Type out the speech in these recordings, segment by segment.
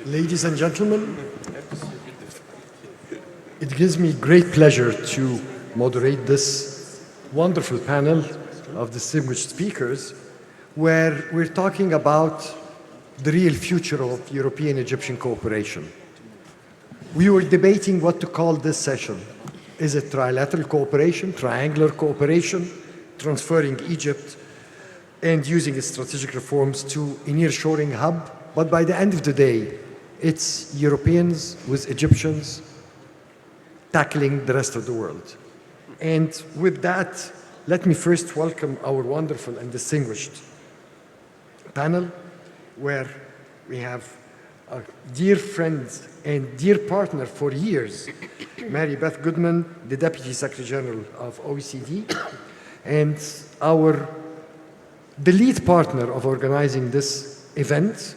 Ladies and gentlemen, it gives me great pleasure to moderate this wonderful panel of distinguished speakers where we're talking about the real future of European-Egyptian cooperation. We were debating what to call this session. Is it trilateral cooperation, triangular cooperation, transferring Egypt and using its strategic reforms to a nearshoring hub? But by the end of the day, it's Europeans with Egyptians tackling the rest of the world. And with that, let me first welcome our wonderful and distinguished panel, where we have a dear friend and dear partner for years, Beth Goodman, the Deputy Secretary General of OECD, and the lead partner of organizing this event,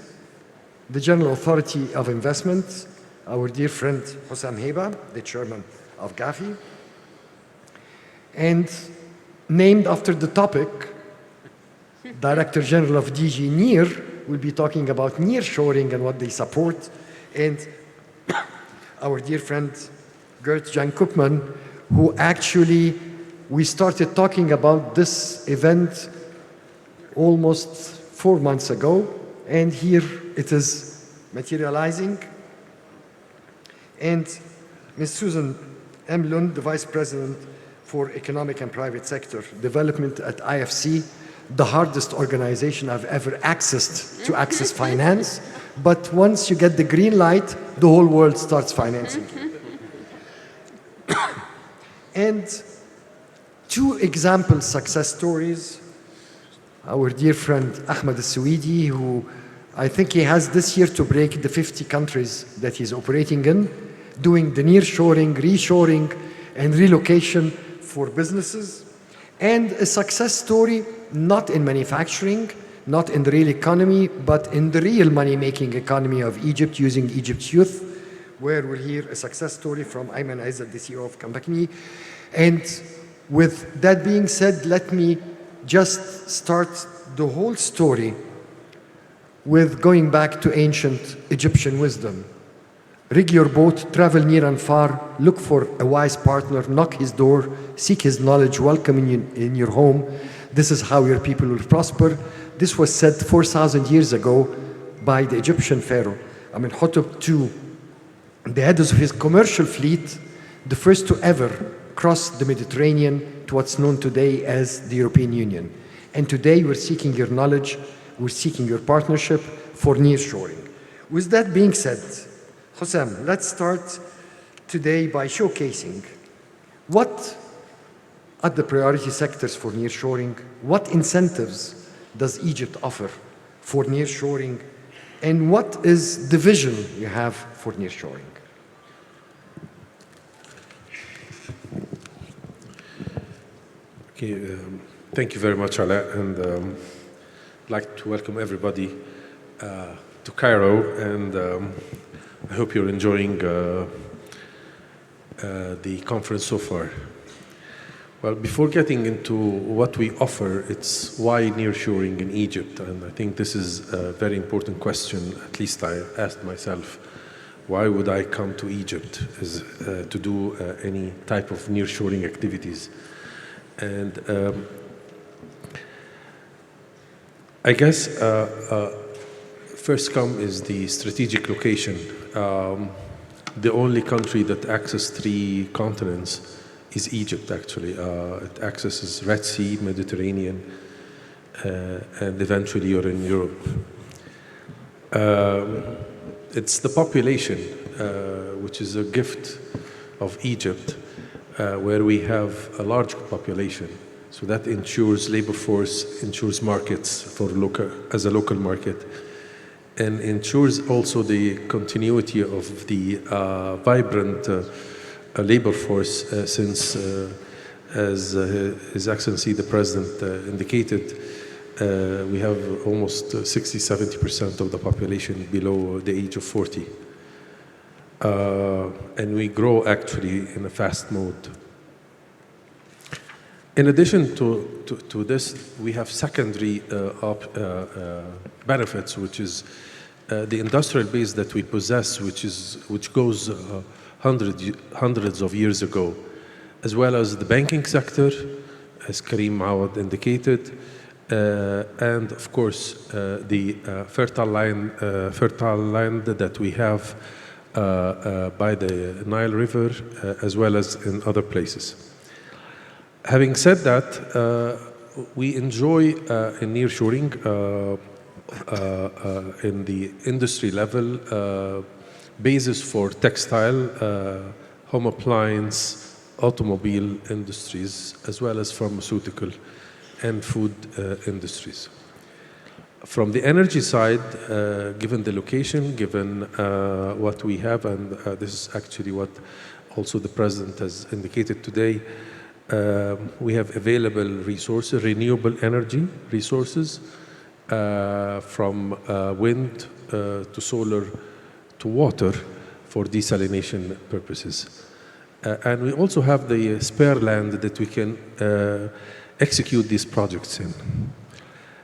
the General Authority of Investment, our dear friend Hossam Heiba, the chairman of GAFI, and named after the topic, Director General of DG NEAR will be talking about nearshoring and what they support, and our dear friend Gert Koopman, who actually we started talking about this event almost 4 months ago, and here it is materializing. And Ms. Susan M. Lund, the Vice President for Economic and Private Sector Development at IFC, the hardest organization I've ever accessed to access finance. But once you get the green light, the whole world starts financing. And two example success stories. Our dear friend Ahmed Sewedy, who I think he has this year to break the 50 countries that he's operating in, doing the nearshoring, reshoring, and relocation for businesses. And a success story, not in manufacturing, not in the real economy, but in the real money-making economy of Egypt, using Egypt's youth, where we'll hear a success story from Aiman, Ezzat, the CEO of Capgemini. And with that being said, let me just start the whole story with going back to ancient Egyptian wisdom. Rig your boat, travel near and far, look for a wise partner, knock his door, seek his knowledge, welcome in your home. This is how your people will prosper. This was said 4,000 years ago by the Egyptian pharaoh, Amenhotep II, the head of his commercial fleet, the first to ever cross the Mediterranean to what's known today as the European Union. And today we're seeking your knowledge, we're seeking your partnership for nearshoring. With that being said, Hossam, let's start today by showcasing what are the priority sectors for nearshoring, what incentives does Egypt offer for nearshoring, and what is the vision you have for nearshoring? Okay, thank you very much, Alaa, and I'd like to welcome everybody to Cairo, and I hope you're enjoying the conference so far. Well, before getting into what we offer, it's why nearshoring in Egypt, and I think this is a very important question, at least I asked myself. Why would I come to Egypt to do any type of nearshoring activities? And I guess first come is the strategic location. The only country that accesses 3 continents is Egypt, actually. It accesses Red Sea, Mediterranean, and eventually you're in Europe. It's the population, which is a gift of Egypt, where we have a large population. So that ensures labor force, ensures markets for as a local market, and ensures also the continuity of the vibrant labor force since, as His Excellency the President indicated, we have almost 60–70% of the population below the age of 40. And we grow actually in a fast mode. In addition to this, we have secondary benefits, which is the industrial base that we possess, which goes hundreds of years ago, as well as the banking sector, as Karim Awad indicated, and of course the fertile land that we have by the Nile River, as well as in other places. Having said that, we enjoy in nearshoring in the industry level basis for textile, home appliance, automobile industries, as well as pharmaceutical and food industries. From the energy side, given the location, given what we have, and this is actually what also the President has indicated today, we have available resources, renewable energy resources, from wind to solar to water for desalination purposes. And we also have the spare land that we can execute these projects in.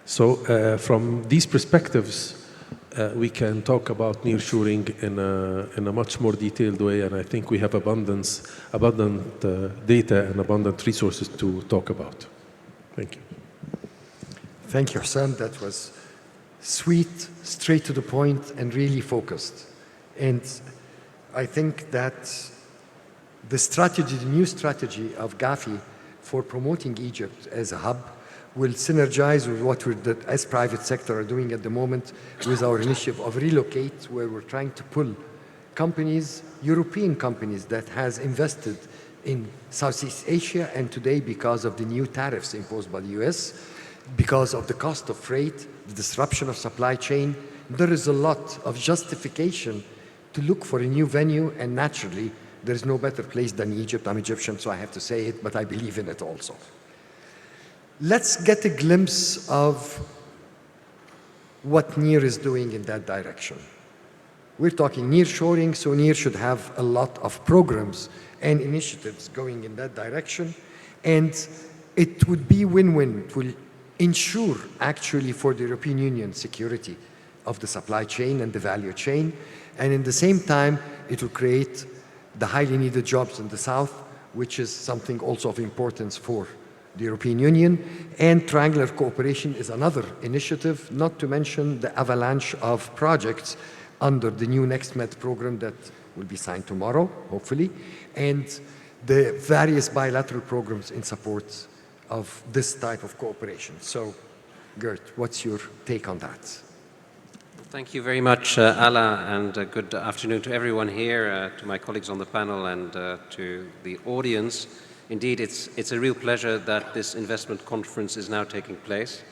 So from these perspectives, we can talk about nearshoring in a much more detailed way, and I think we have abundant data and abundant resources to talk about. Thank you. Thank you, Hossam. That was sweet, straight to the point, and really focused. And I think that the strategy, the new strategy of GAFI for promoting Egypt as a hub will synergize with what we're, as private sector, are doing at the moment with our initiative of Relocate, where we're trying to pull companies, European companies that has invested in Southeast Asia, and today because of the new tariffs imposed by the US, because of the cost of freight, the disruption of supply chain, there is a lot of justification to look for a new venue, and naturally, there is no better place than Egypt. I'm Egyptian, so I have to say it, but I believe in it also. Let's get a glimpse of what NEAR is doing in that direction. We're talking nearshoring, so NEAR should have a lot of programs and initiatives going in that direction, and it would be win-win. It will ensure, actually, for the European Union security of the supply chain and the value chain, and in the same time, it will create the highly needed jobs in the South, which is something also of importance for the European Union. And triangular cooperation is another initiative, not to mention the avalanche of projects under the new NextMed program that will be signed tomorrow, hopefully, and the various bilateral programs in support of this type of cooperation. So, Gert, what's your take on that? Thank you very much, Alaa, and good afternoon to everyone here, to my colleagues on the panel, and to the audience. Indeed, it's a real pleasure that this investment conference is now taking place.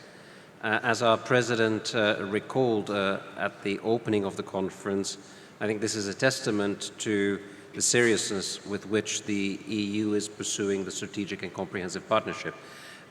As our president recalled at the opening of the conference, I think this is a testament to the seriousness with which the EU is pursuing the strategic and comprehensive partnership.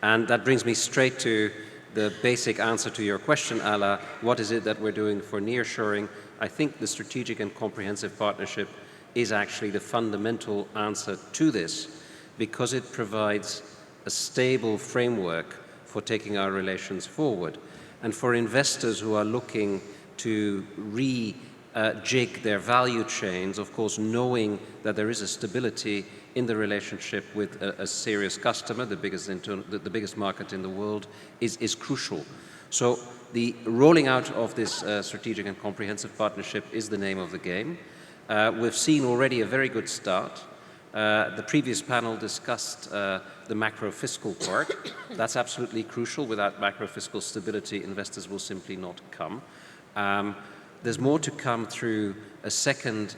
And that brings me straight to the basic answer to your question, Alaa. What is it that we're doing for nearshoring? I think the strategic and comprehensive partnership is actually the fundamental answer to this, because it provides a stable framework for taking our relations forward. And for investors who are looking to rejig their value chains, of course, knowing that there is a stability in the relationship with a serious customer, the biggest market in the world, is crucial. So the rolling out of this strategic and comprehensive partnership is the name of the game. We've seen already a very good start. The previous panel discussed the macro-fiscal part. That's absolutely crucial. Without macro-fiscal stability, investors will simply not come. There's more to come through a second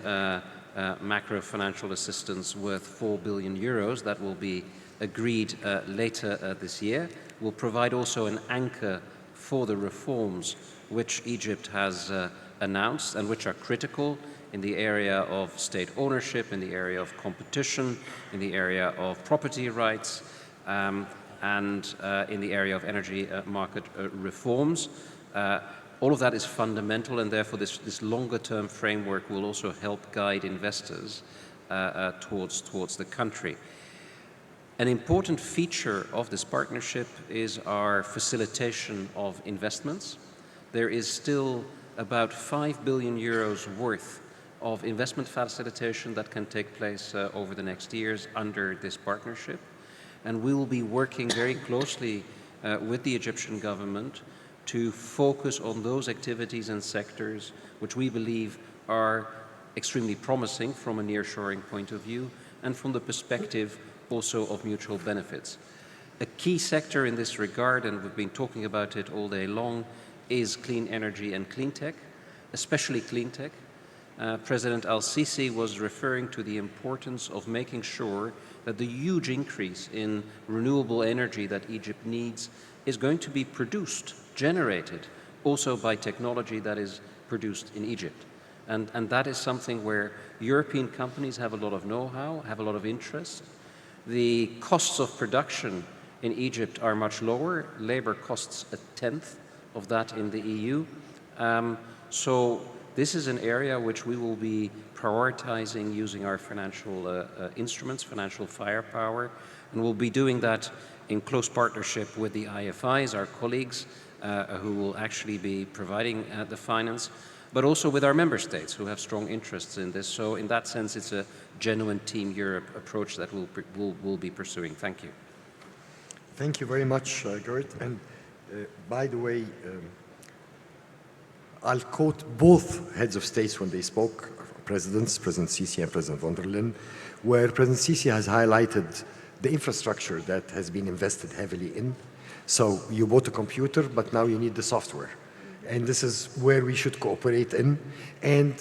macro-financial assistance worth 4 billion euros that will be agreed later this year. Will provide also an anchor for the reforms which Egypt has announced and which are critical in the area of state ownership, in the area of competition, in the area of property rights, and in the area of energy market reforms. All of that is fundamental, and therefore this longer-term framework will also help guide investors towards the country. An important feature of this partnership is our facilitation of investments. There is still about 5 billion euros worth of investment facilitation that can take place over the next years under this partnership. And we will be working very closely with the Egyptian government to focus on those activities and sectors which we believe are extremely promising from a nearshoring point of view and from the perspective also of mutual benefits. A key sector in this regard, and we've been talking about it all day long, is clean energy and clean tech, especially clean tech. President al-Sisi was referring to the importance of making sure that the huge increase in renewable energy that Egypt needs is going to be produced, generated, also by technology that is produced in Egypt. And that is something where European companies have a lot of know-how, have a lot of interest. The costs of production in Egypt are much lower. Labor costs a tenth of that in the EU. So this is an area which we will be prioritizing using our financial instruments, financial firepower, and we'll be doing that in close partnership with the IFIs, our colleagues, who will actually be providing the finance, but also with our member states who have strong interests in this. So in that sense, it's a genuine Team Europe approach that we'll be pursuing. Thank you. Thank you very much, Gert. And by the way, I'll quote both heads of states when they spoke, presidents, President Sisi and President von der Leyen, where President Sisi has highlighted the infrastructure that has been invested heavily in. So you bought a computer, but now you need the software. And this is where we should cooperate in. And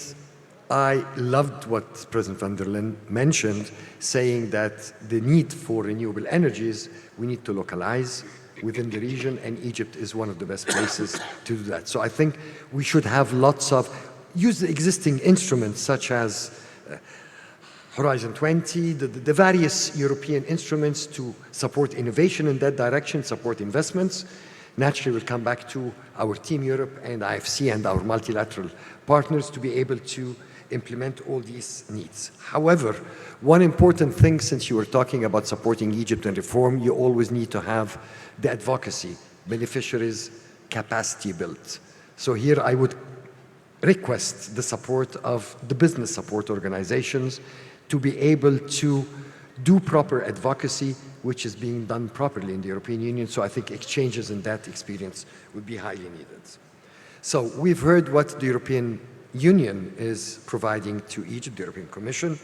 I loved what President von der Leyen mentioned, saying that the need for renewable energies, we need to localize within the region, and Egypt is one of the best places to do that. So I think we should have lots of, use the existing instruments such as Horizon 20, the various European instruments to support innovation in that direction, support investments. Naturally, we'll come back to our Team Europe and IFC and our multilateral partners to be able to implement all these needs. However, one important thing, since you were talking about supporting Egypt and reform, you always need to have the advocacy, beneficiaries, capacity built. So here I would request the support of the business support organizations to be able to do proper advocacy, which is being done properly in the European Union. So I think exchanges in that experience would be highly needed. So we've heard what the European Union is providing to Egypt, the European Commission.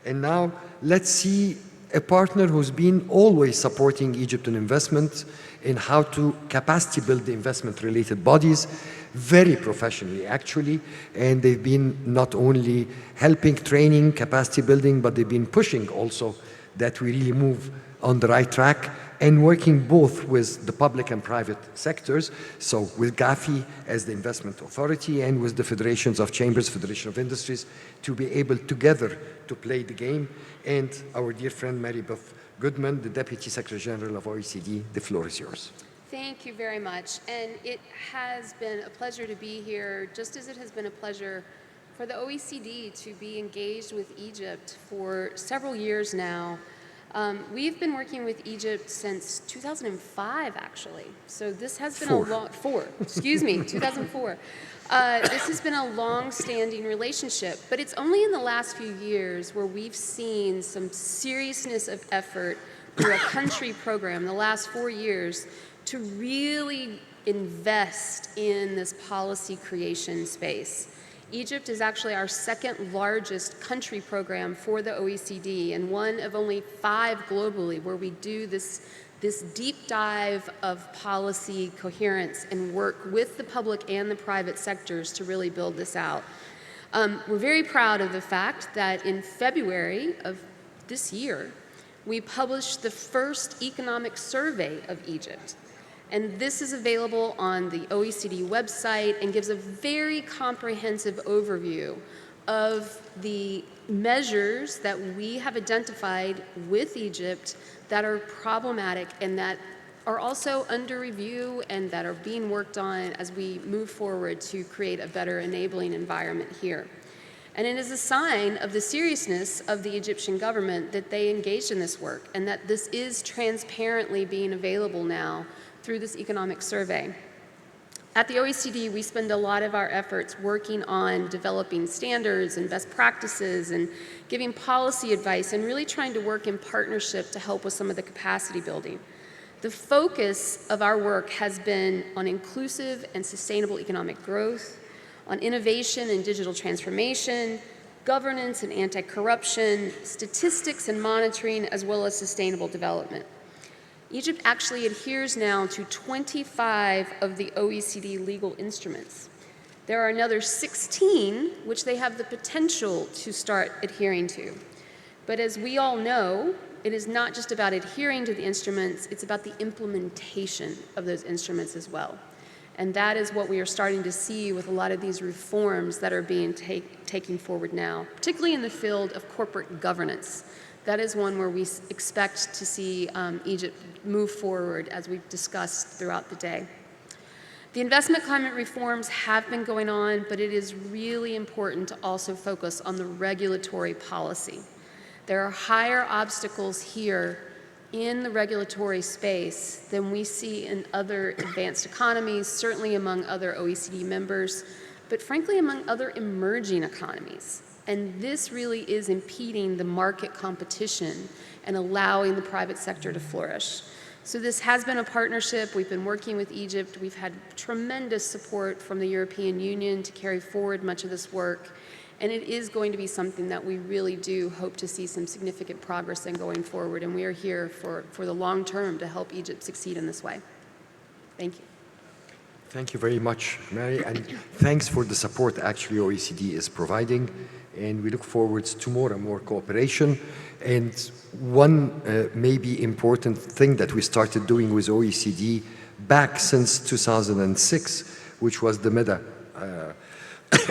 And now let's see a partner who's been always supporting Egypt in investment in how to capacity build the investment-related bodies, very professionally actually, and they've been not only helping training, capacity building, but they've been pushing also that we really move on the right track and working both with the public and private sectors, so with GAFI as the investment authority and with the federations of chambers, Federation of Industries, to be able together to play the game. And our dear friend Beth Goodman, the Deputy Secretary General of OECD, the floor is yours. Thank you very much. And it has been a pleasure to be here, just as it has been a pleasure for the OECD to be engaged with Egypt for several years now. We've been working with Egypt since 2005, actually. So this has been 2004. This has been a long-standing relationship, but it's only in the last few years where we've seen some seriousness of effort through a country program, the last 4 years, to really invest in this policy creation space. Egypt is actually our second largest country program for the OECD and one of only 5 globally where we do this deep dive of policy coherence and work with the public and the private sectors to really build this out. We're very proud of the fact that in February of this year, we published the first economic survey of Egypt. And this is available on the OECD website and gives a very comprehensive overview of the measures that we have identified with Egypt that are problematic and that are also under review and that are being worked on as we move forward to create a better enabling environment here. And it is a sign of the seriousness of the Egyptian government that they engaged in this work and that this is transparently being available now through this economic survey. At the OECD, we spend a lot of our efforts working on developing standards and best practices and giving policy advice and really trying to work in partnership to help with some of the capacity building. The focus of our work has been on inclusive and sustainable economic growth, on innovation and digital transformation, governance and anti-corruption, statistics and monitoring, as well as sustainable development. Egypt actually adheres now to 25 of the OECD legal instruments. There are another 16 which they have the potential to start adhering to. But as we all know, it is not just about adhering to the instruments, it's about the implementation of those instruments as well. And that is what we are starting to see with a lot of these reforms that are being taken forward now, particularly in the field of corporate governance. That is one where we expect to see Egypt move forward, as we've discussed throughout the day. The investment climate reforms have been going on, but it is really important to also focus on the regulatory policy. There are higher obstacles here in the regulatory space than we see in other advanced economies, certainly among other OECD members, but frankly among other emerging economies. And this really is impeding the market competition and allowing the private sector to flourish. So this has been a partnership. We've been working with Egypt. We've had tremendous support from the European Union to carry forward much of this work. And it is going to be something that we really do hope to see some significant progress in going forward. And we are here for the long term to help Egypt succeed in this way. Thank you. Thank you very much, Mary, and thanks for the support actually OECD is providing, and we look forward to more and more cooperation. And one maybe important thing that we started doing with OECD back since 2006, which was the MEDA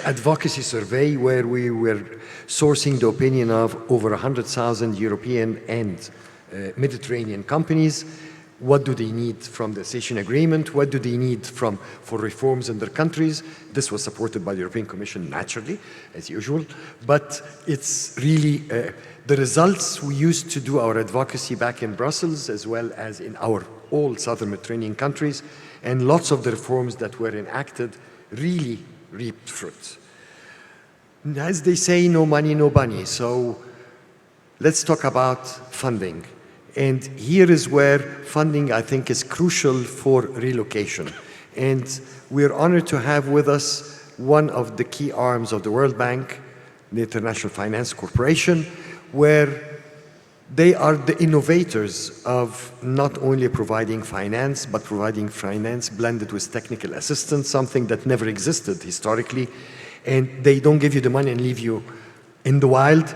advocacy survey, where we were sourcing the opinion of over 100,000 European and Mediterranean companies. What do they need from the association agreement? What do they need for reforms in their countries? This was supported by the European Commission, naturally, as usual. But it's really the results. We used to do our advocacy back in Brussels, as well as in our all southern Mediterranean countries. And lots of the reforms that were enacted really reaped fruit. As they say, no money, no bunny. So let's talk about funding. And here is where funding, I think, is crucial for relocation. And we're honored to have with us one of the key arms of the World Bank, the International Finance Corporation, where they are the innovators of not only providing finance, but providing finance blended with technical assistance, something that never existed historically. And they don't give you the money and leave you in the wild.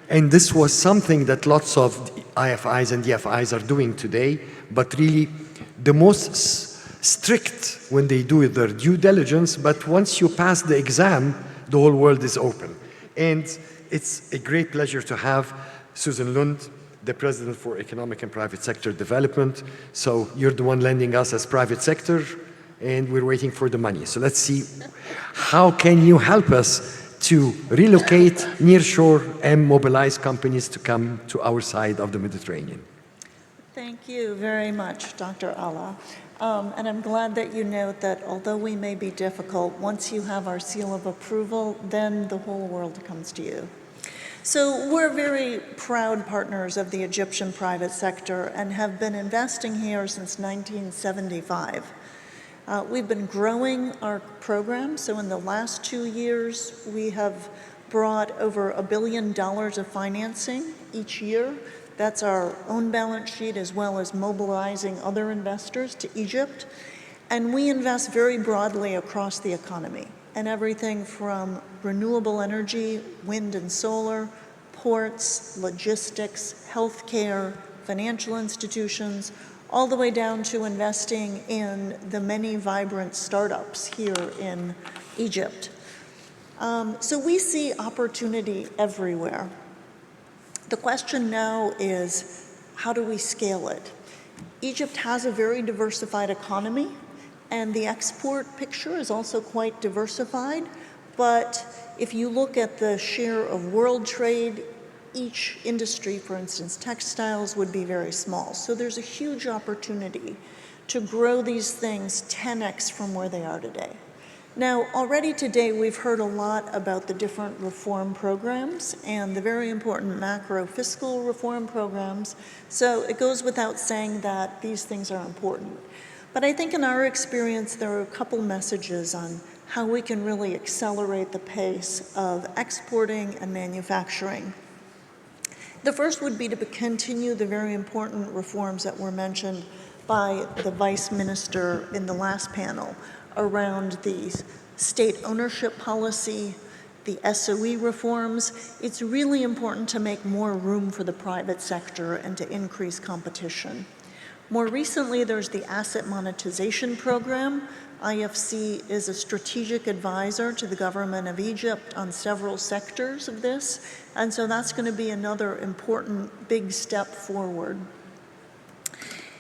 And this was something that lots of IFIs and DFIs are doing today, but really the most strict when they do their due diligence, but once you pass the exam, the whole world is open. And it's a great pleasure to have Susan Lund, the President for Economic and Private Sector Development. So you're the one lending us as private sector, and we're waiting for the money. So let's see, how can you help us to relocate, nearshore, and mobilize companies to come to our side of the Mediterranean? Thank you very much, Dr. Alaa. And I'm glad that you note that although we may be difficult, once you have our seal of approval, then the whole world comes to you. So we're very proud partners of the Egyptian private sector and have been investing here since 1975. We've been growing our program, so in the last 2 years, we have brought over $1 billion of financing each year. That's our own balance sheet, as well as mobilizing other investors to Egypt. And we invest very broadly across the economy, and everything from renewable energy, wind and solar, ports, logistics, healthcare, financial institutions, all the way down to investing in the many vibrant startups here in Egypt. So we see opportunity everywhere. The question now is, how do we scale it? Egypt has a very diversified economy, and the export picture is also quite diversified, But if you look at the share of world trade, each industry, for instance, textiles, would be very small. So there's a huge opportunity to grow these things 10x from where they are today. Now, already today, we've heard a lot about the different reform programs and the very important macro fiscal reform programs. So it goes without saying that these things are important. But I think in our experience, there are a couple messages on how we can really accelerate the pace of exporting and manufacturing. The first would be to continue the very important reforms that were mentioned by the Vice Minister in the last panel around the state ownership policy, the SOE reforms. It's really important to make more room for the private sector and to increase competition. More recently, there's the asset monetization program. IFC is a strategic advisor to the government of Egypt on several sectors of this, and so that's going to be another important big step forward.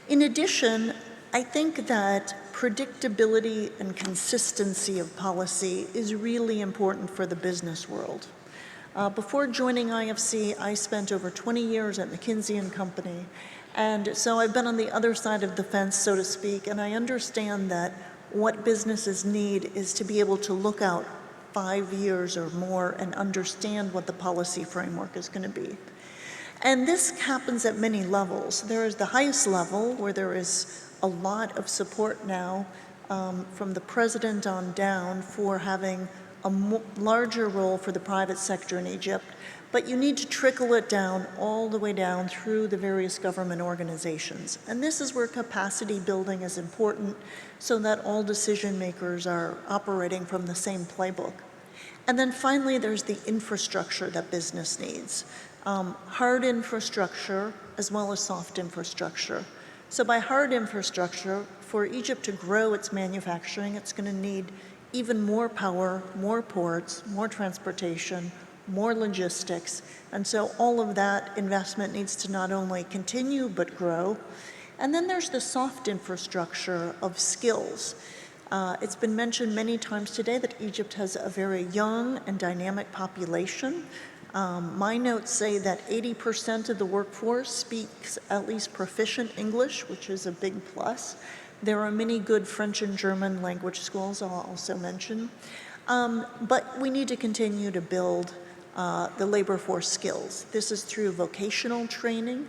In addition, I think that predictability and consistency of policy is really important for the business world. Before joining IFC, I spent over 20 years at McKinsey & Company, and so I've been on the other side of the fence, so to speak, and I understand that what businesses need is to be able to look out 5 years or more and understand what the policy framework is going to be. And this happens at many levels. There is the highest level where there is a lot of support now from the president on down for having a larger role for the private sector in Egypt, but you need to trickle it down all the way down through the various government organizations. And this is where capacity building is important so that all decision makers are operating from the same playbook. And then finally, there's the infrastructure that business needs. Hard infrastructure as well as soft infrastructure. So by hard infrastructure, for Egypt to grow its manufacturing, it's going to need even more power, more ports, more transportation, more logistics. And so all of that investment needs to not only continue but grow. And then there's the soft infrastructure of skills. It's been mentioned many times today that Egypt has a very young and dynamic population. My notes say that 80% of the workforce speaks at least proficient English, which is a big plus. There are many good French and German language schools, I'll also mention. But we need to continue to build the labor force skills. This is through vocational training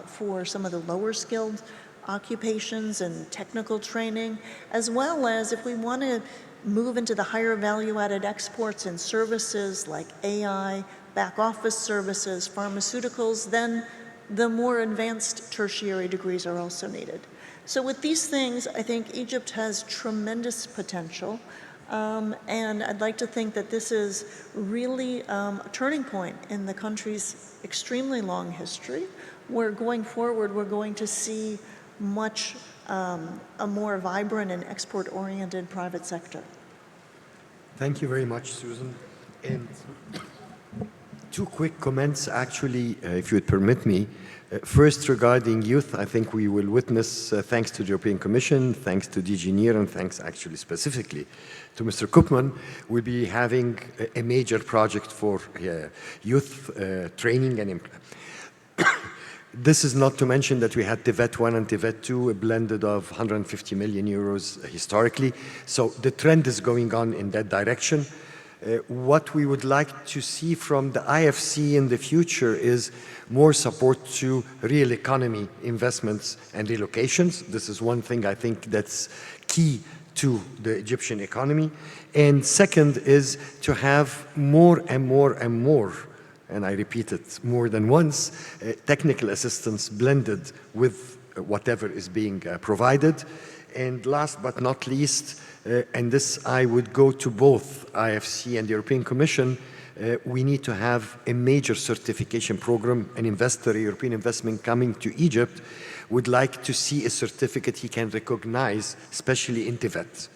for some of the lower skilled occupations and technical training, as well as if we want to move into the higher value-added exports and services like AI, back office services, pharmaceuticals, then the more advanced tertiary degrees are also needed. So with these things, I think Egypt has tremendous potential. And I'd like to think that this is really a turning point in the country's extremely long history, where going forward, we're going to see much a more vibrant and export-oriented private sector. Thank you very much, Susan. And two quick comments, actually, if you would permit me. First, regarding youth, I think we will witness, thanks to the European Commission, thanks to DG NEAR, and thanks actually specifically to Mr. Koopman, we'll be having a major project for youth training and This is not to mention that we had TVET 1 and TVET 2, a blended of 150 million euros historically. So the trend is going on in that direction. What we would like to see from the IFC in the future is more support to real economy investments and relocations. This is one thing I think that's key to the Egyptian economy. And second is to have more and more and more, and I repeat it more than once, technical assistance blended with whatever is being provided. And last but not least, and this I would go to both IFC and the European Commission, we need to have a major certification program. An investor, a European investment coming to Egypt, would like to see a certificate he can recognize, especially in TVET.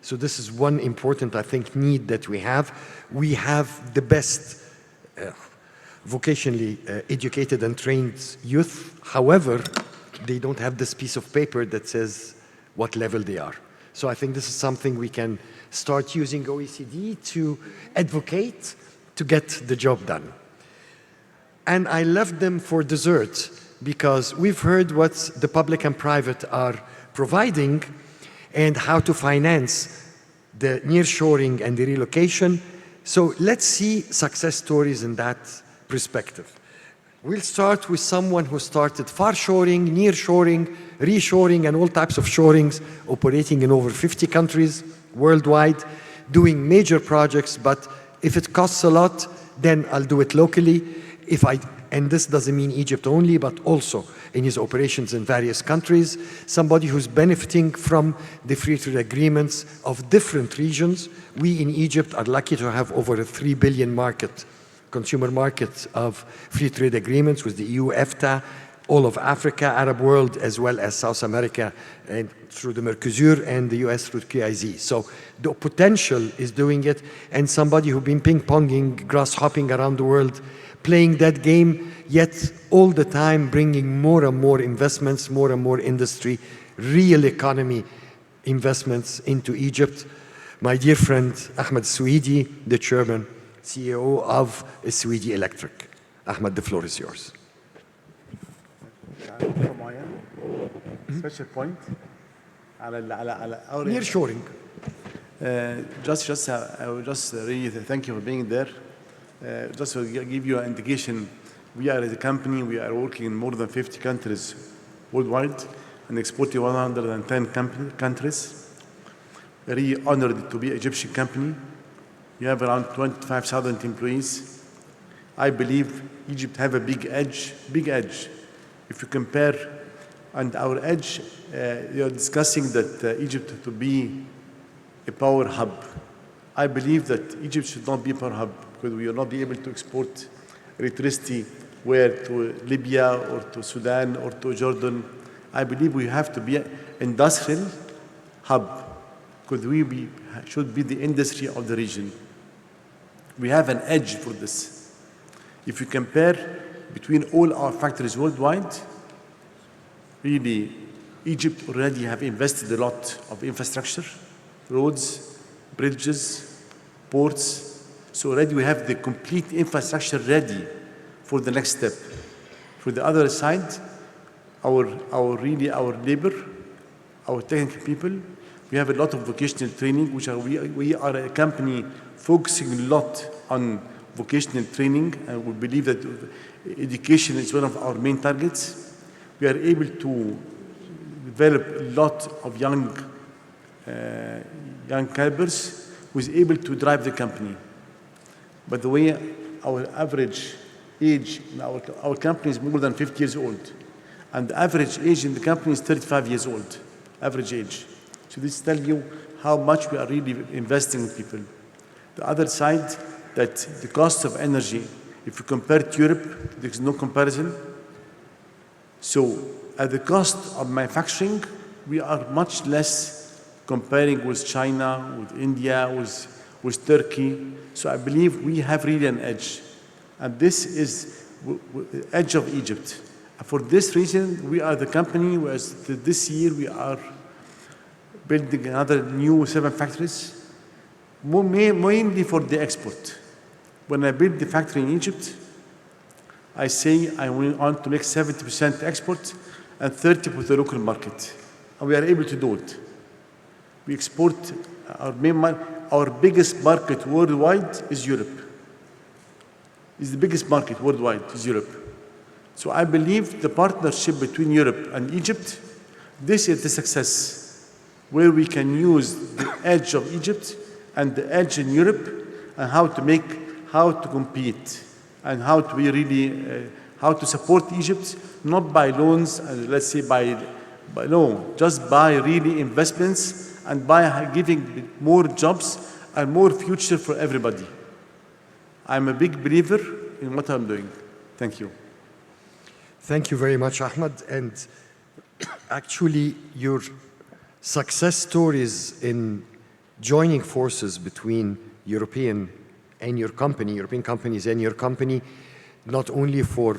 So this is one important, I think, need that we have. We have the best vocationally educated and trained youth. However, they don't have this piece of paper that says what level they are. So I think this is something we can start using OECD to advocate to get the job done. And I left them for dessert because we've heard what the public and private are providing and how to finance the nearshoring and the relocation. So let's see success stories in that perspective. We'll start with someone who started far-shoring, nearshoring, reshoring, and all types of shorings, operating in over 50 countries worldwide, doing major projects, but if it costs a lot, then I'll do it locally. And this doesn't mean Egypt only, but also in his operations in various countries, somebody who's benefiting from the free trade agreements of different regions. We in Egypt are lucky to have over a 3 billion market, consumer market of free trade agreements with the EU, EFTA, all of Africa, Arab world, as well as South America, and through the Mercosur, and the US through QIZ. So the potential is doing it, and somebody who's been ping-ponging, grass-hopping around the world, playing that game, yet all the time bringing more and more investments, more and more industry, real economy investments into Egypt. My dear friend, Ahmed Sewedy, the chairman, CEO of Sewedy Electric. Ahmed, the floor is yours. Special point. Nearshoring. I would just really thank you for being there. Just to give you an indication, we are as a company, we are working in more than 50 countries worldwide and exporting 110 countries. Very honored to be an Egyptian company. We have around 25,000 employees. I believe Egypt have a big edge. If you compare, and our edge, you're discussing that Egypt to be a power hub. I believe that Egypt should not be a power hub because we will not be able to export electricity to Libya or to Sudan or to Jordan. I believe we have to be an industrial hub because we should be the industry of the region. We have an edge for this. If you compare between all our factories worldwide, really, Egypt already have invested a lot of infrastructure, roads, bridges, ports. So already we have the complete infrastructure ready for the next step. For the other side, our labor, our technical people, we have a lot of vocational training, we are a company focusing a lot on vocational training, and we believe that education is one of our main targets. We are able to develop a lot of young calibers who is able to drive the company. By the way, our average age in our company is more than 50 years old, and the average age in the company is 35 years old, average age. So this tells you how much we are really investing in people. The other side, that the cost of energy, if you compare to Europe, there is no comparison. So at the cost of manufacturing, we are much less comparing with China, with India, with Turkey. So I believe we have really an edge. And this is the edge of Egypt. For this reason, we are the company where this year we are building another new 7 factories, mainly for the export. When I build the factory in Egypt, I say I want to make 70% export and 30% for the local market. And we are able to do it. We export, our biggest market worldwide is Europe. It's the biggest market worldwide is Europe. So I believe the partnership between Europe and Egypt, this is the success, where we can use the edge of Egypt and the edge in Europe and how to compete and how to support Egypt, not by loans, let's say just by really investments and by giving more jobs and more future for everybody. I'm a big believer in what I'm doing. Thank you. Thank you very much, Ahmed. And actually, your success stories in joining forces between European companies and your company, not only for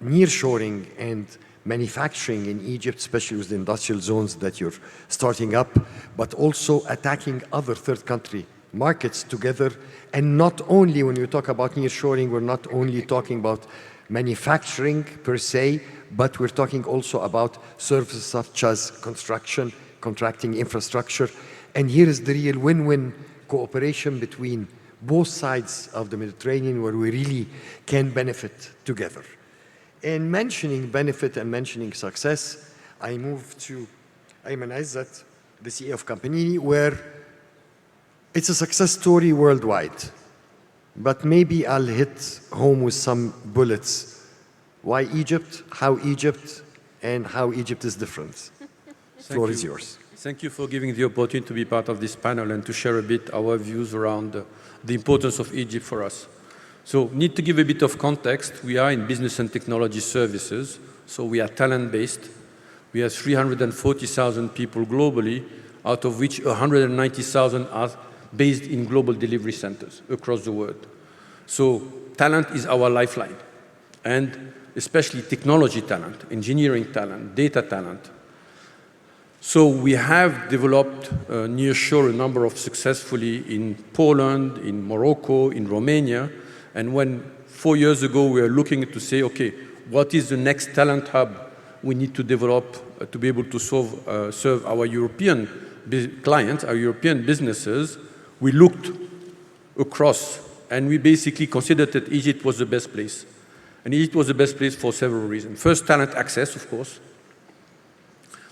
nearshoring and manufacturing in Egypt, especially with the industrial zones that you're starting up, but also attacking other third country markets together. And not only, when you talk about nearshoring, we're not only talking about manufacturing per se, but we're talking also about services such as construction, contracting infrastructure. And here is the real win-win cooperation between both sides of the Mediterranean, where we really can benefit together. And mentioning benefit and mentioning success, I move to Aiman Ezzat, the CEO of Capgemini, where it's a success story worldwide. But maybe I'll hit home with some bullets. Why Egypt, how Egypt, and how Egypt is different. The floor is yours. Thank you for giving the opportunity to be part of this panel and to share a bit our views around the importance of Egypt for us. So need to give a bit of context. We are in business and technology services, so we are talent-based. We have 340,000 people globally, out of which 190,000 are based in global delivery centers across the world. So talent is our lifeline, and especially technology talent, engineering talent, data talent. So we have developed nearshore a number of successfully in Poland, in Morocco, in Romania. And when 4 years ago we were looking to say, okay, what is the next talent hub we need to develop to be able to serve our European clients, our European businesses, we looked across and we basically considered that Egypt was the best place. And Egypt was the best place for several reasons. First, talent access, of course.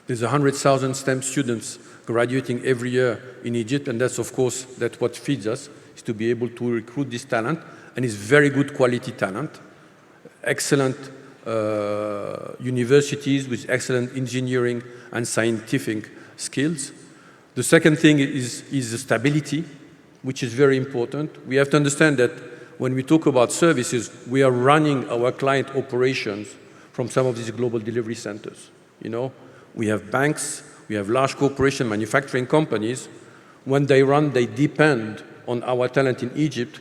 There's 100,000 STEM students graduating every year in Egypt, and that's, of course, that's what feeds us, is to be able to recruit this talent, and it's very good quality talent. Excellent universities with excellent engineering and scientific skills. The second thing is the stability, which is very important. We have to understand that when we talk about services, we are running our client operations from some of these global delivery centers. You know, we have banks, we have large corporation manufacturing companies. When they run, they depend on our talent in Egypt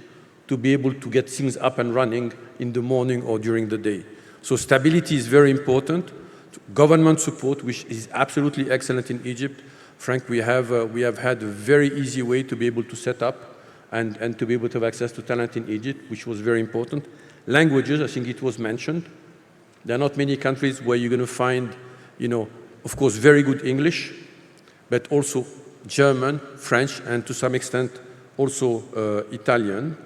to be able to get things up and running in the morning or during the day. So stability is very important. Government support, which is absolutely excellent in Egypt. Frank, we have had a very easy way to be able to set up and to be able to have access to talent in Egypt, which was very important. Languages, I think it was mentioned. There are not many countries where you're going to find, you know, of course, very good English, but also German, French, and to some extent also Italian.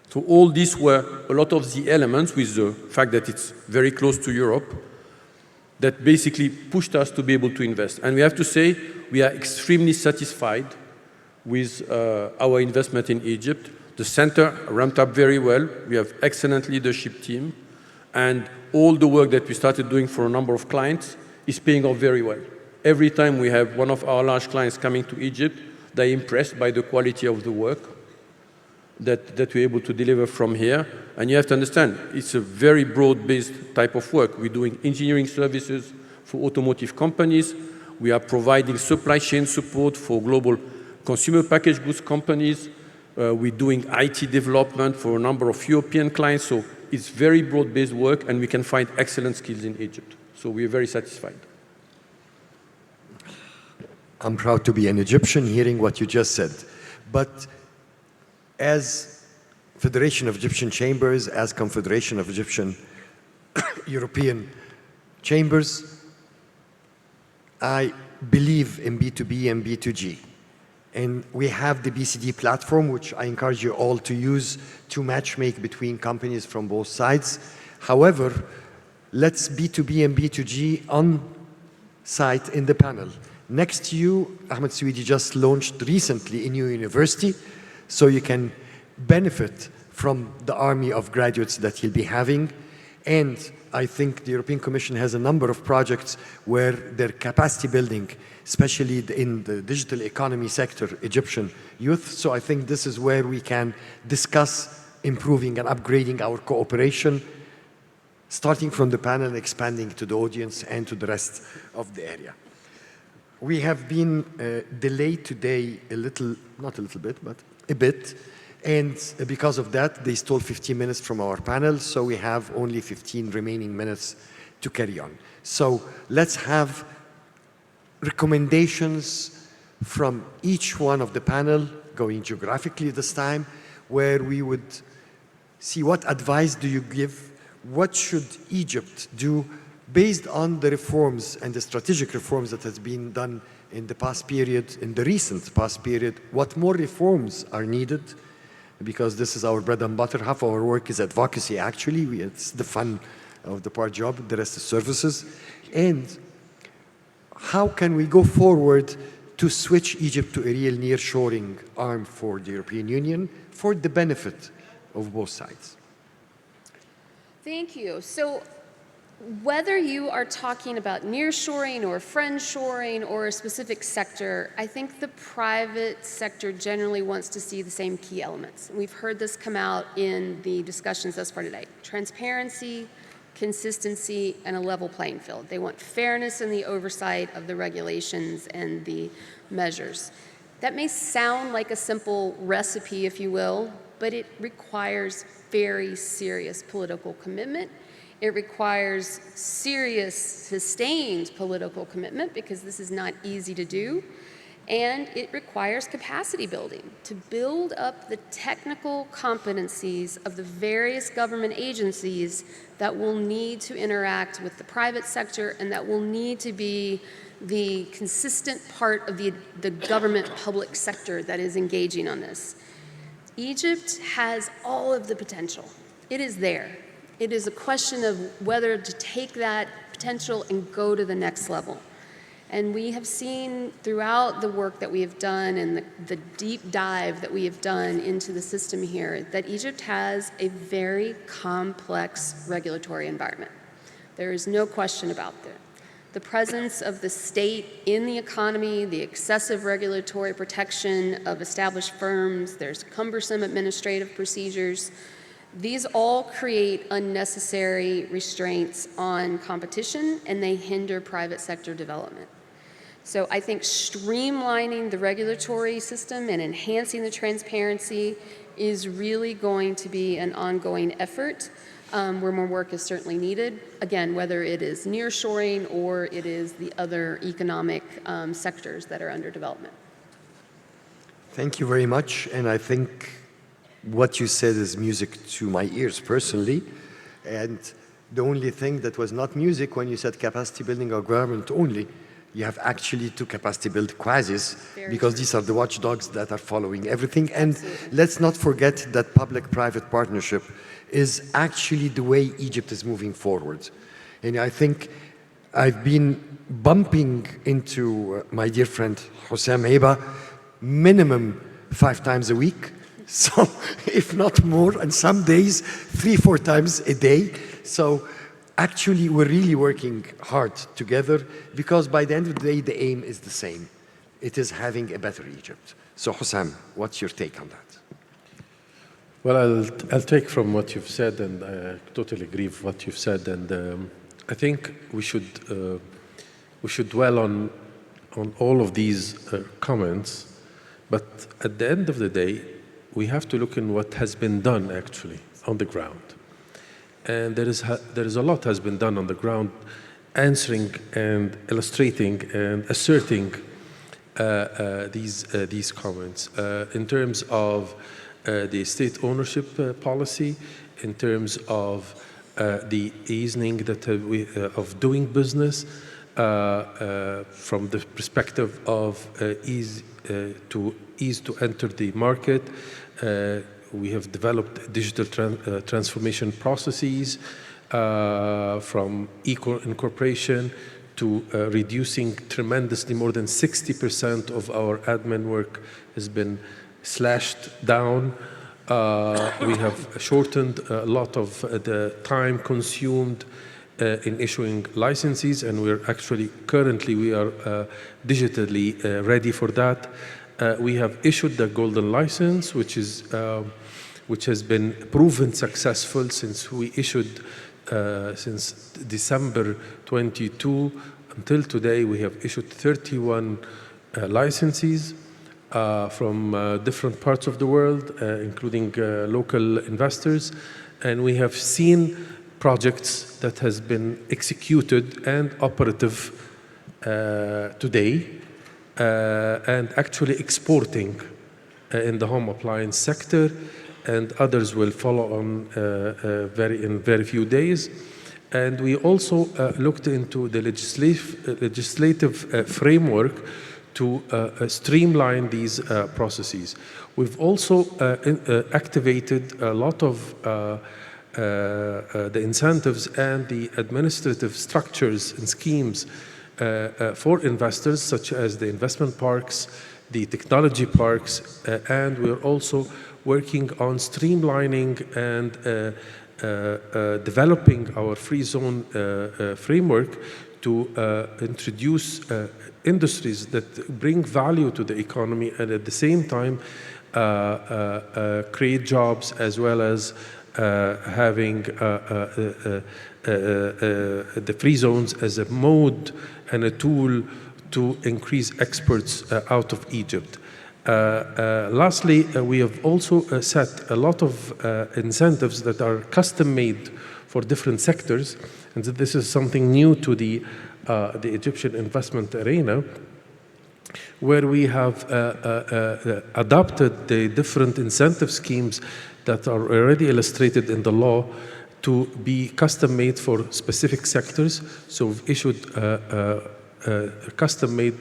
So all these were a lot of the elements, with the fact that it's very close to Europe, that basically pushed us to be able to invest. And we have to say we are extremely satisfied with our investment in Egypt. The center ramped up very well. We have excellent leadership team. And all the work that we started doing for a number of clients is paying off very well. Every time we have one of our large clients coming to Egypt, they're impressed by the quality of the work that we're able to deliver from here. And you have to understand, it's a very broad-based type of work. We're doing engineering services for automotive companies. We are providing supply chain support for global consumer packaged goods companies. We're doing IT development for a number of European clients. So it's very broad-based work, and we can find excellent skills in Egypt. So we're very satisfied. I'm proud to be an Egyptian hearing what you just said. But as Federation of Egyptian Chambers, as Confederation of Egyptian European Chambers, I believe in B2B and B2G. And we have the BCD platform, which I encourage you all to use to matchmake between companies from both sides. However, let's B2B and B2G on site in the panel. Next to you, Ahmed Sewedy just launched recently a new university, so you can benefit from the army of graduates that he'll be having. And I think the European Commission has a number of projects where their capacity building, especially in the digital economy sector, Egyptian youth. So I think this is where we can discuss improving and upgrading our cooperation, starting from the panel, expanding to the audience and to the rest of the area. We have been delayed today a little, not a little bit, but a bit. And because of that, they stole 15 minutes from our panel, so we have only 15 remaining minutes to carry on. So let's have recommendations from each one of the panel, going geographically this time, where we would see what advice do you give, what should Egypt do based on the reforms and the strategic reforms that has been done in the past period, in the recent past period, what more reforms are needed, because this is our bread and butter. Half our work is advocacy, actually. It's the fun of the part job, the rest is services. And how can we go forward to switch Egypt to a real nearshoring arm for the European Union for the benefit of both sides? Thank you. So whether you are talking about nearshoring or friendshoring or a specific sector, I think the private sector generally wants to see the same key elements. We've heard this come out in the discussions thus far today. Transparency, consistency, and a level playing field. They want fairness in the oversight of the regulations and the measures. That may sound like a simple recipe, if you will, but it requires very serious political commitment. It requires serious, sustained political commitment, because this is not easy to do. And it requires capacity building to build up the technical competencies of the various government agencies that will need to interact with the private sector and that will need to be the consistent part of the government public sector that is engaging on this. Egypt has all of the potential. It is there. It is a question of whether to take that potential and go to the next level. And we have seen throughout the work that we have done and the deep dive that we have done into the system here that Egypt has a very complex regulatory environment. There is no question about that. The presence of the state in the economy, the excessive regulatory protection of established firms, there's cumbersome administrative procedures. These all create unnecessary restraints on competition, and they hinder private sector development. So I think streamlining the regulatory system and enhancing the transparency is really going to be an ongoing effort where more work is certainly needed. Again, whether it is nearshoring or it is the other economic sectors that are under development. Thank you very much. And I think what you said is music to my ears personally. And the only thing that was not music when you said capacity building or government only, you have actually to capacity build quasis, because these are the watchdogs that are following everything. And absolutely, let's not forget that public-private partnership is actually the way Egypt is moving forward. And I think I've been bumping into my dear friend Hossam Heiba minimum 5 times a week. So if not more, and some days 3-4 times a day. So actually, we're really working hard together, because by the end of the day, the aim is the same. It is having a better Egypt. So Hossam, what's your take on that? Well, I'll take from what you've said, and I totally agree with what you've said. And I think we should dwell on all of these comments. But at the end of the day, we have to look in what has been done actually on the ground. And there is a lot has been done on the ground, answering and illustrating and asserting these comments in terms of the state ownership policy, in terms of the easing that of doing business from the perspective of ease to enter the market. We have developed digital transformation processes from incorporation to reducing tremendously. More than 60% of our admin work has been slashed down. We have shortened a lot of the time consumed in issuing licenses, and we're actually currently we are digitally ready for that. We have issued the golden license, which has been proven successful since we issued since December 22 until today. We have issued 31 licenses from different parts of the world, including local investors, and we have seen projects that has been executed and operative today, and actually exporting in the home appliance sector, and others will follow on in very few days. And we also looked into the legislative framework to streamline these processes. We've also activated a lot of the incentives and the administrative structures and schemes for investors, such as the investment parks, the technology parks, and we're also working on streamlining and developing our free zone framework to introduce industries that bring value to the economy and at the same time create jobs, as well as having the free zones as a mode and a tool to increase exports out of Egypt. Lastly, we have also set a lot of incentives that are custom-made for different sectors, and this is something new to the Egyptian investment arena, where we have adopted the different incentive schemes that are already illustrated in the law to be custom-made for specific sectors. So we've issued custom-made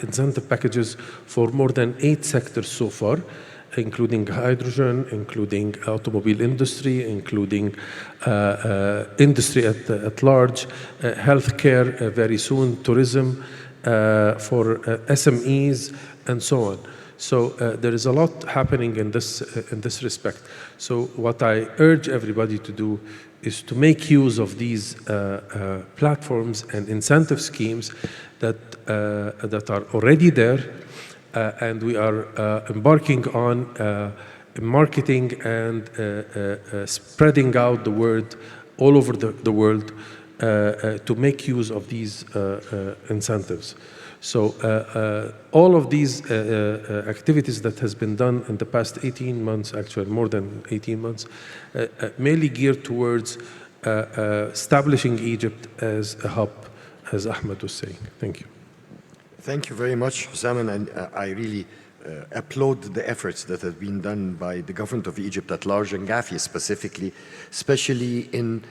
incentive packages for more than 8 sectors so far, including hydrogen, including automobile industry, including industry at large, healthcare very soon, tourism, for SMEs, and so on. So there is a lot happening in this respect. So what I urge everybody to do is to make use of these platforms and incentive schemes that are already there, and we are embarking on marketing and spreading out the word all over the world to make use of these incentives. So all of these activities that has been done in the past 18 months, actually more than 18 months, mainly geared towards establishing Egypt as a hub, as Ahmed was saying. Thank you. Thank you very much, Hossam, and I really applaud the efforts that have been done by the government of Egypt at large and GAFI specifically, especially in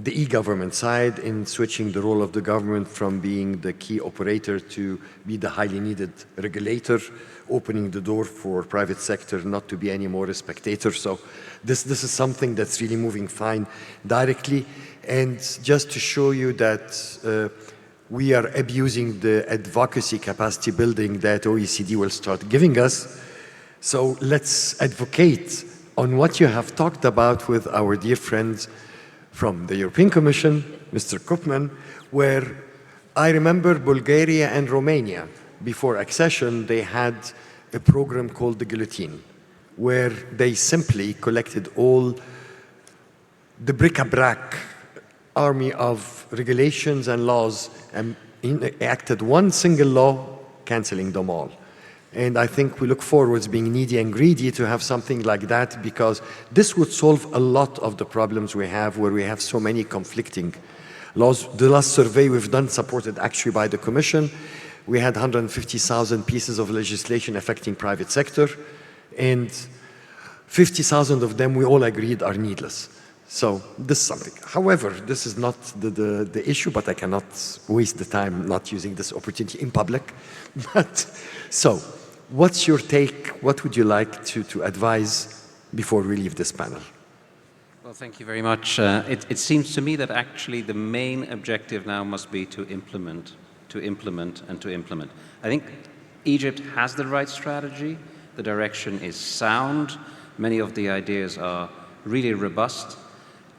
the e-government side, in switching the role of the government from being the key operator to be the highly needed regulator, opening the door for private sector not to be any more a spectator. So this is something that's really moving fine directly. And just to show you that we are abusing the advocacy capacity building that OECD will start giving us. So let's advocate on what you have talked about with our dear friends from the European Commission, Mr. Koopman, where I remember Bulgaria and Romania, before accession, they had a program called the Guillotine, where they simply collected all the bric-a-brac army of regulations and laws and enacted one single law, canceling them all. And I think we look forward to being needy and greedy to have something like that, because this would solve a lot of the problems we have where we have so many conflicting laws. The last survey we've done, supported actually by the Commission, we had 150,000 pieces of legislation affecting private sector, and 50,000 of them we all agreed are needless. So this is something. However, this is not the issue, but I cannot waste the time not using this opportunity in public. But so, what's your take? What would you like to advise before we leave this panel? Well, thank you very much. It seems to me that actually the main objective now must be to implement, and to implement. I think Egypt has the right strategy. The direction is sound. Many of the ideas are really robust.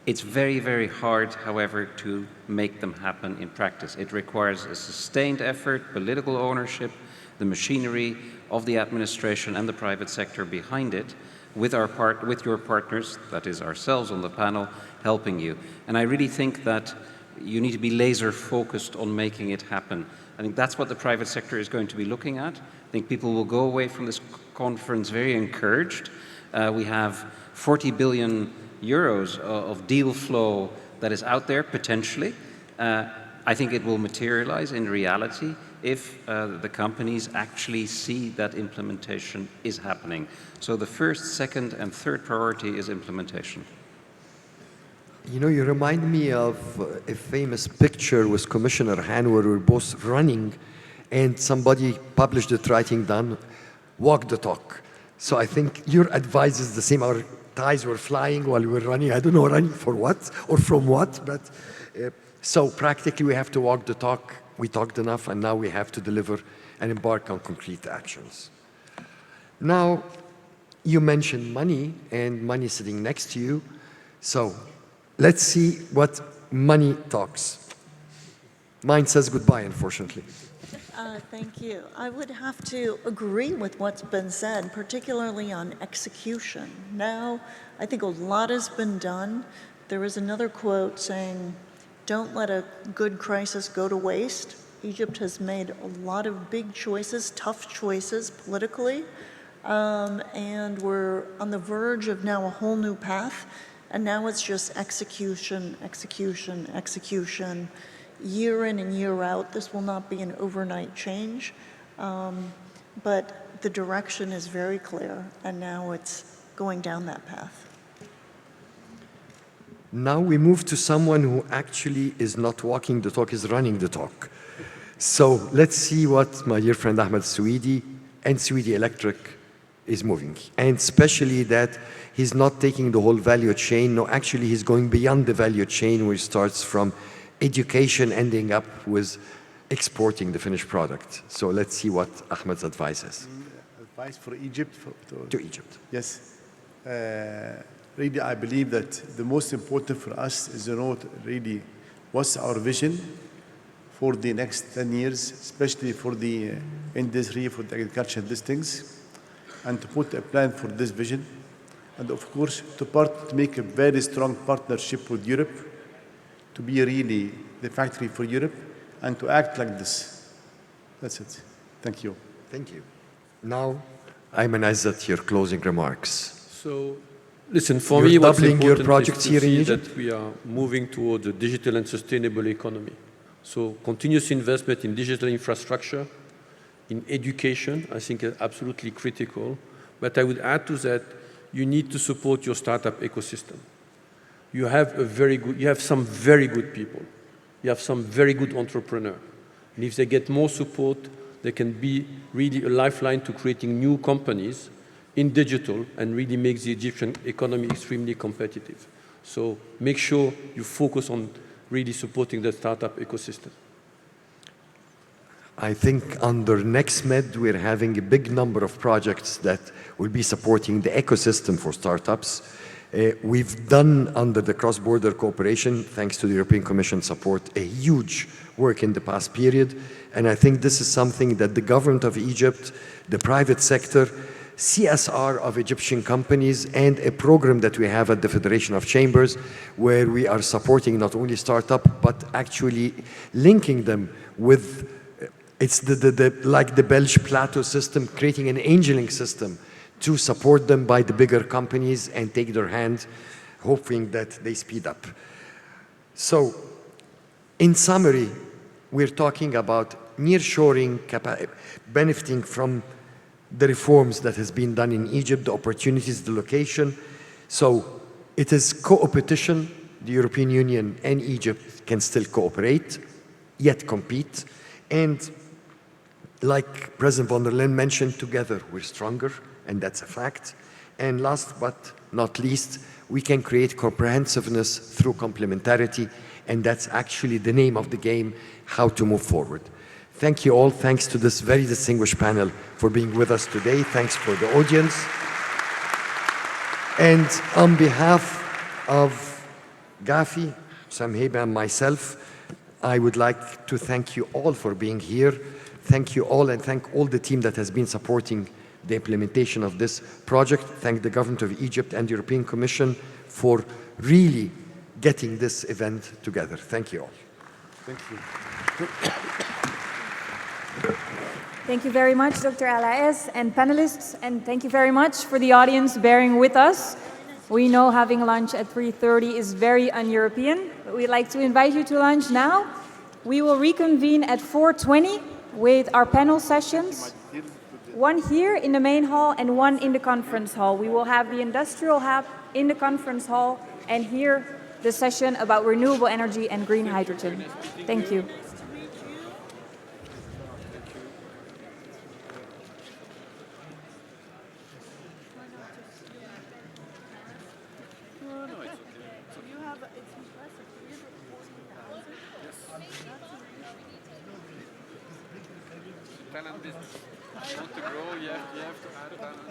It's very, very hard, however, to make them happen in practice. It requires a sustained effort, political ownership, the machinery of the administration and the private sector behind it, with your partners, that is ourselves on the panel, helping you. And I really think that you need to be laser focused on making it happen. I think that's what the private sector is going to be looking at. I think people will go away from this conference very encouraged. We have 40 billion euros of deal flow that is out there potentially. I think it will materialize in reality if the companies actually see that implementation is happening. So the first, second, and third priority is implementation. You know, you remind me of a famous picture with Commissioner Han where we were both running and somebody published it writing down, walk the talk. So I think your advice is the same. Our ties were flying while we were running. I don't know running for what or from what, but so practically we have to walk the talk. We talked enough and now we have to deliver and embark on concrete actions. Now, you mentioned money and money sitting next to you. So let's see what money talks. Mine says goodbye, unfortunately. Thank you. I would have to agree with what's been said, particularly on execution. Now, I think a lot has been done. There is another quote saying, "Don't let a good crisis go to waste." Egypt has made a lot of big choices, tough choices politically, and we're on the verge of now a whole new path. And now it's just execution, execution, execution. Year in and year out, this will not be an overnight change, but the direction is very clear, and now it's going down that path. Now we move to someone who actually is not walking the talk, is running the talk. So let's see what my dear friend Ahmed Sewedy and Sewedy Electric is moving, and especially that he's not taking the whole value chain. No, actually he's going beyond the value chain, which starts from education ending up with exporting the finished product. So let's see what Ahmed's advice is. Advice for Egypt? To Egypt. Yes. Really, I believe that the most important for us is to know really what's our vision for the next 10 years, especially for the industry, for the agriculture, these things, and to put a plan for this vision. And of course, to make a very strong partnership with Europe, to be really the factory for Europe, and to act like this. That's it. Thank you. Thank you. Now, Aiman, Ezzat, your closing remarks. So, listen, for You're me, what's doubling your important projects is to here in see Egypt? that we are moving towards a digital and sustainable economy. So, continuous investment in digital infrastructure, in education, I think is absolutely critical. But I would add to that, you need to support your startup ecosystem. You have some very good people. You have some very good entrepreneurs. And if they get more support, they can be really a lifeline to creating new companies in digital and really make the Egyptian economy extremely competitive. So make sure you focus on really supporting the startup ecosystem. I think under NextMed, we're having a big number of projects that will be supporting the ecosystem for startups. We've done, under the cross-border cooperation, thanks to the European Commission support, a huge work in the past period. And I think this is something that the government of Egypt, the private sector, CSR of Egyptian companies, and a program that we have at the Federation of Chambers, where we are supporting not only startup, but actually linking them with, it's like the Belge Plateau system, creating an angeling system to support them by the bigger companies and take their hand, hoping that they speed up. So, in summary, we're talking about nearshoring, benefiting from the reforms that has been done in Egypt, the opportunities, the location. So, it is co-opetition. The European Union and Egypt can still cooperate, yet compete. And like President von der Leyen mentioned, together we're stronger. And that's a fact. And last but not least, we can create comprehensiveness through complementarity, and that's actually the name of the game, how to move forward. Thank you all. Thanks to this very distinguished panel for being with us today. Thanks for the audience. And on behalf of GAFI, Hossam, Heiba, and myself, I would like to thank you all for being here. Thank you all, and thank all the team that has been supporting the implementation of this project. Thank the government of Egypt and the European Commission for really getting this event together. Thank you all. Thank you. Thank you very much, Dr. Alaa and panelists, and thank you very much for the audience bearing with us. We know having lunch at 3:30 is very un-European, but we'd like to invite you to lunch now. We will reconvene at 4:20 with our panel sessions. One here in the main hall and one in the conference hall. We will have the industrial hub in the conference hall and here the session about renewable energy and green hydrogen. Thank you. Business. You want to grow, you have to add.